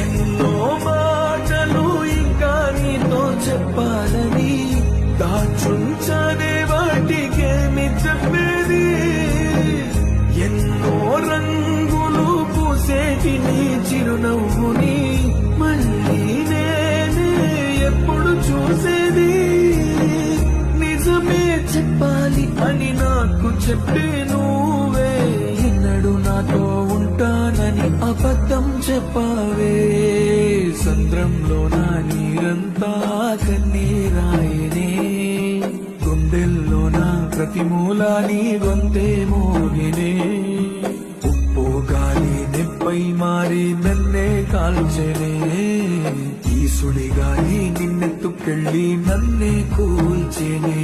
ఎన్నో మాటలు ఇంకా నీతో చెప్పాలని దాచుంచనే వాటికేమి చెప్పేది. ఎన్నో రంగులు పూసేటి నీ చిరునవ్వుని మళ్ళీ నేనే ఎప్పుడు చూసేది. నిజమే చెప్పాలి అని నాకు చెప్పే నువ్వే ఎన్నడు నాతో ఉంటానని అబద్ధం చెప్పావే. సంద్రంలో నా నీరంతా కన్నీరాయనే, గుండెల్లో నా ప్రతి మూలా నీ గొంతే మోగినే. ఉప్పు గాలి నిప్పై మారి నన్నే కాల్చెనే, ఈ సుడిగాలి నిన్నెత్తుకెళ్ళి నన్నే కూల్చెనే.